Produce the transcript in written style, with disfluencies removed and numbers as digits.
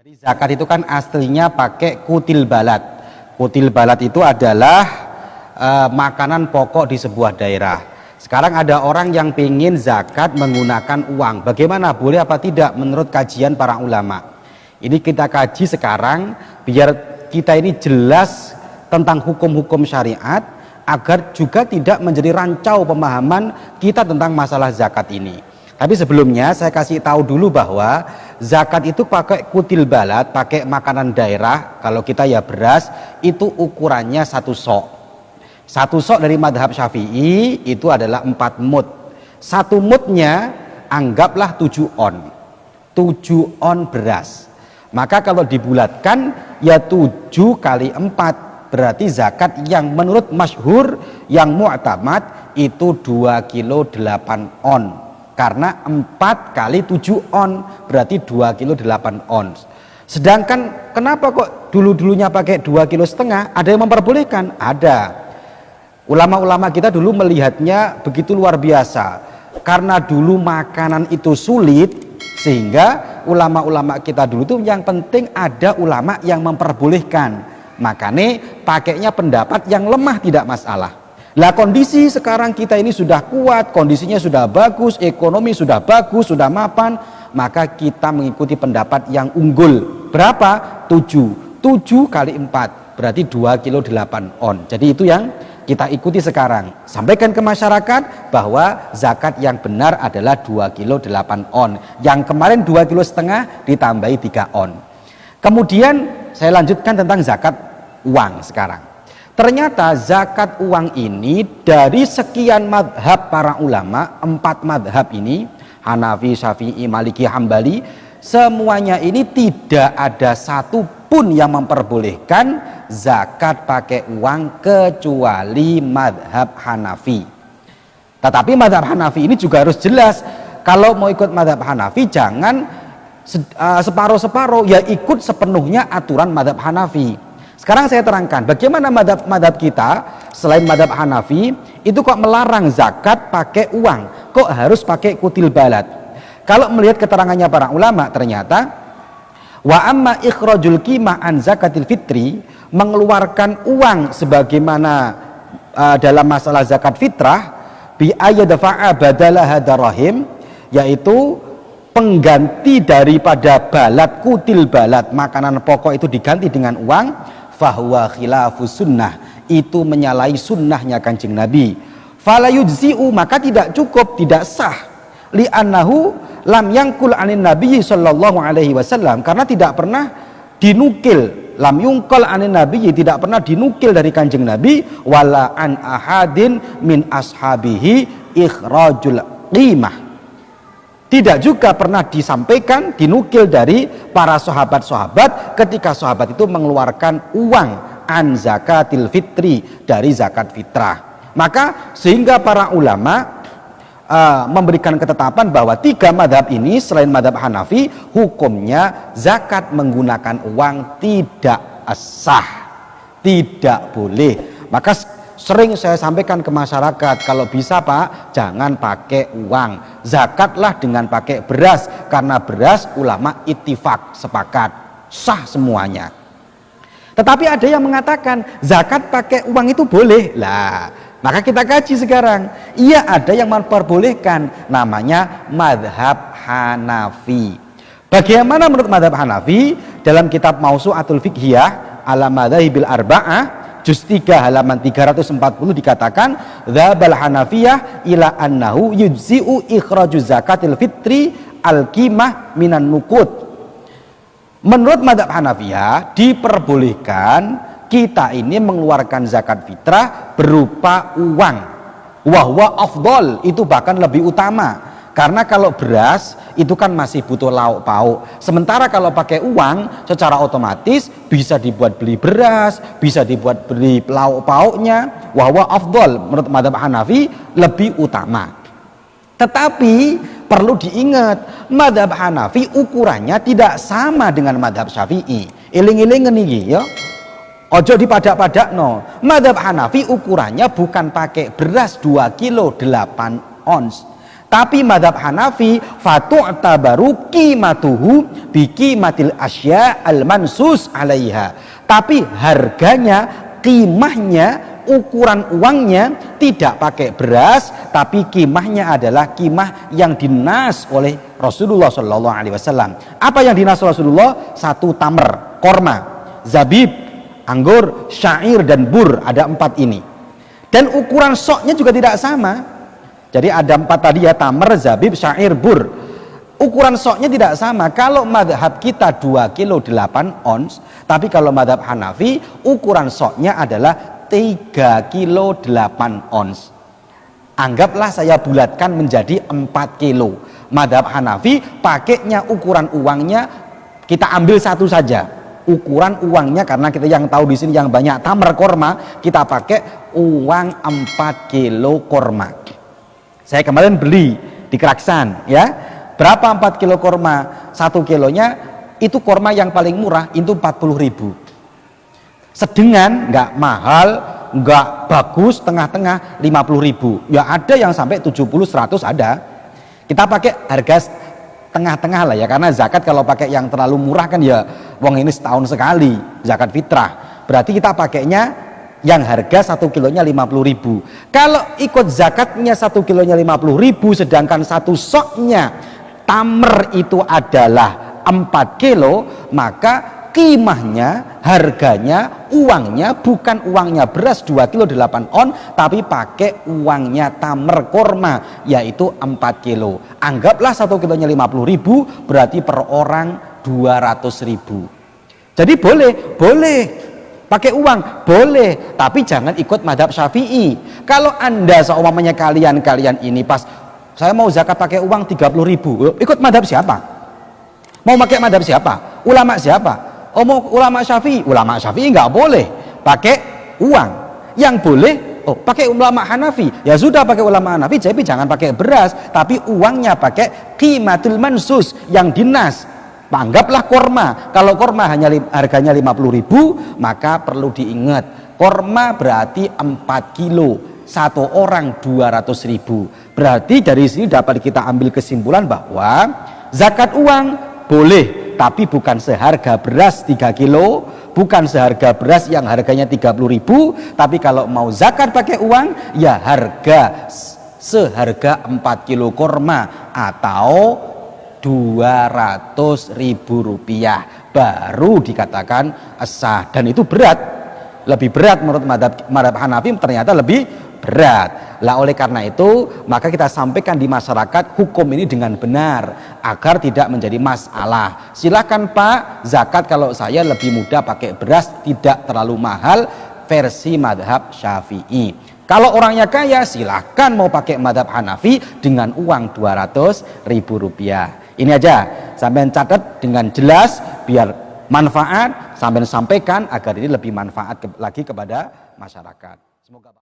Zakat itu kan aslinya pakai kutil balat. Kutil balat itu adalah makanan pokok di sebuah daerah. Sekarang ada orang yang ingin zakat menggunakan uang. Bagaimana? Boleh apa tidak menurut kajian para ulama? Ini kita kaji sekarang biar kita ini jelas tentang hukum-hukum syariat, agar juga tidak menjadi rancau pemahaman kita tentang masalah zakat ini. Tapi sebelumnya saya kasih tahu dulu bahwa zakat itu pakai kutil balat, pakai makanan daerah. Kalau kita ya beras, itu ukurannya 1 sok. 1 sok dari madhab Syafi'i itu adalah 4 mud. 1 mudnya anggaplah 7 on. 7 on beras. Maka kalau dibulatkan ya 7 kali 4. Berarti zakat yang menurut masyhur, yang mu'tamad itu 2 kilo 8 on. Karena 4 kali 7 on berarti 2 kilo 8 ons. Sedangkan kenapa kok dulu-dulunya pakai 2,5 kilo? Ada yang memperbolehkan? Ada. Ulama-ulama kita dulu melihatnya begitu luar biasa. Karena dulu makanan itu sulit, sehingga ulama-ulama kita dulu itu yang penting ada ulama yang memperbolehkan. Makanya pakainya pendapat yang lemah tidak masalah. Lah kondisi sekarang kita ini sudah kuat, kondisinya sudah bagus, ekonomi sudah bagus, sudah mapan, maka kita mengikuti pendapat yang unggul. Berapa? 7 kali 4 berarti 2 kilo 8 on. Jadi itu yang kita ikuti sekarang. Sampaikan ke masyarakat bahwa zakat yang benar adalah 2 kilo 8 on. Yang kemarin 2,5 kilo ditambahi 3 on. Kemudian saya lanjutkan tentang zakat uang sekarang. Ternyata zakat uang ini dari sekian madhab para ulama, 4 madhab ini, Hanafi, Syafi'i, Maliki, Hambali, semuanya ini tidak ada satu pun yang memperbolehkan zakat pakai uang kecuali madhab Hanafi. Tetapi madhab Hanafi ini juga harus jelas. Kalau mau ikut madhab Hanafi jangan separuh-separuh, ya ikut sepenuhnya aturan madhab Hanafi. Sekarang saya terangkan bagaimana madhab kita selain madhab Hanafi itu kok melarang zakat pakai uang, kok harus pakai kutil balat. Kalau melihat keterangannya para ulama, ternyata wa amma ikhrajul qimah an zakatil fitri, mengeluarkan uang sebagaimana dalam masalah zakat fitrah, bi ayadfa'a badalaha darahim, yaitu pengganti daripada balat, kutil balat, makanan pokok itu diganti dengan uang, fahuwa khilafus sunnah, itu menyalahi sunnahnya Kanjeng Nabi. Fala yujzi'u, maka tidak cukup, tidak sah. Li'annahu lam yangkul anin Nabi sallallahu alaihi wasallam, karena tidak pernah dinukil, lam yungkal anin Nabi, tidak pernah dinukil dari Kanjeng Nabi, wala an ahadin min ashabihi ikhrajul qimah. Tidak juga pernah disampaikan, dinukil dari para sahabat-sahabat ketika sahabat itu mengeluarkan uang an zakatil fitri, dari zakat fitrah. Maka sehingga para ulama memberikan ketetapan bahwa 3 madhab ini selain madhab Hanafi, hukumnya zakat menggunakan uang tidak sah, tidak boleh. Maka sering saya sampaikan ke masyarakat, kalau bisa Pak, jangan pakai uang, zakatlah dengan pakai beras, karena beras ulama ittifaq, sepakat, sah semuanya. Tetapi ada yang mengatakan zakat pakai uang itu boleh. Lah, maka kita kaji sekarang. Iya, ada yang memperbolehkan, namanya madhab Hanafi. Bagaimana menurut madhab Hanafi? Dalam kitab Mausu'atul Fiqhiyah ala madhahibil arba'ah, juz 3 halaman 340 dikatakan, dzabal Hanafiyah ila annahu yujzi'u ikhraju zakatil fitri al-qimah minan nuqud. Menurut madhab Hanafiyah diperbolehkan kita ini mengeluarkan zakat fitrah berupa uang. Wahwa afdol, itu bahkan lebih utama. Karena kalau beras itu kan masih butuh lauk pauk. Sementara kalau pakai uang secara otomatis bisa dibuat beli beras, bisa dibuat beli lauk pauknya. Wahwa afdol, menurut madhab Hanafi lebih utama. Tetapi perlu diingat, madhab Hanafi ukurannya tidak sama dengan madhab Syafi'i. Iling-iling ini ya. Ojo dipadak-padak no. Madhab Hanafi ukurannya bukan pakai beras 2 kilo 8 ons. Tapi madhab Hanafi fatu'tabaru qimatuhu biqimatil asya al-mansus alaiha. Tapi harganya, qimahnya, ukuran uangnya tidak pakai beras, tapi qimahnya adalah qimah yang dinas oleh Rasulullah Shallallahu Alaihi Wasallam. Apa yang dinas Rasulullah? Satu tamr, korma, zabib, anggur, syair dan bur, ada 4 ini. Dan ukuran soknya juga tidak sama. Jadi ada 4 tadi ya, tamr, zabib, syair, bur. Ukuran soknya tidak sama. Kalau madhab kita 2 kilo 8 ons, tapi kalau madhab Hanafi ukuran soknya adalah 3 kilo 8 ons. Anggaplah saya bulatkan menjadi 4 kilo. Madhab Hanafi pakainya ukuran uangnya kita ambil satu saja. Ukuran uangnya, karena kita yang tahu di sini yang banyak tamr korma, kita pakai uang 4 kilo korma. Saya kemarin beli di Keraksan ya. Berapa 4 kilo korma? 1 kilonya itu korma yang paling murah itu 40.000. Sedengan, nggak mahal, nggak bagus, tengah-tengah 50.000. Ya ada yang sampai 70-100 ada. Kita pakai harga tengah-tengah lah ya, karena zakat kalau pakai yang terlalu murah kan ya wong ini setahun sekali zakat fitrah. Berarti kita pakainya yang harga 1 kilonya 50.000. Kalau ikut zakatnya 1 kilonya 50.000, sedangkan satu soknya tamr itu adalah 4 kilo, maka qimahnya, harganya, uangnya bukan uangnya beras 2 kilo 8 on, tapi pakai uangnya tamr korma, yaitu 4 kilo. Anggaplah 1 kilonya 50.000, berarti per orang 200.000. Jadi boleh pakai uang, boleh, tapi jangan ikut madhab Syafi'i. Kalau anda seumpamanya kalian ini pas saya mau zakat pakai uang 30.000, ikut madhab siapa? Mau pakai madhab siapa? Ulama siapa? Oh mau ulama Syafi'i? Ulama Syafi'i nggak boleh pakai uang. Yang boleh pakai ulama Hanafi. Ya sudah pakai ulama Hanafi, jadi jangan pakai beras, tapi uangnya pakai qimatul mansus yang dinas. Anggaplah korma. Kalau korma hanya harganya 50.000, maka perlu diingat korma berarti 4 kilo, satu orang 200.000. Berarti dari sini dapat kita ambil kesimpulan bahwa zakat uang boleh, tapi bukan seharga beras 3 kilo, bukan seharga beras yang harganya 30.000, tapi kalau mau zakat pakai uang ya harga seharga 4 kilo korma atau 200.000 rupiah baru dikatakan sah. Dan itu berat, lebih berat menurut madhab Hanafi, ternyata lebih berat. Lah oleh karena itu maka kita sampaikan di masyarakat hukum ini dengan benar agar tidak menjadi masalah. Silakan Pak, zakat kalau saya lebih mudah pakai beras, tidak terlalu mahal, versi madhab Syafi'i. Kalau orangnya kaya silahkan mau pakai madhab Hanafi dengan uang 200.000 rupiah. Ini aja sampai catat dengan jelas biar manfaat, sampai sampaikan agar ini lebih manfaat lagi kepada masyarakat. Semoga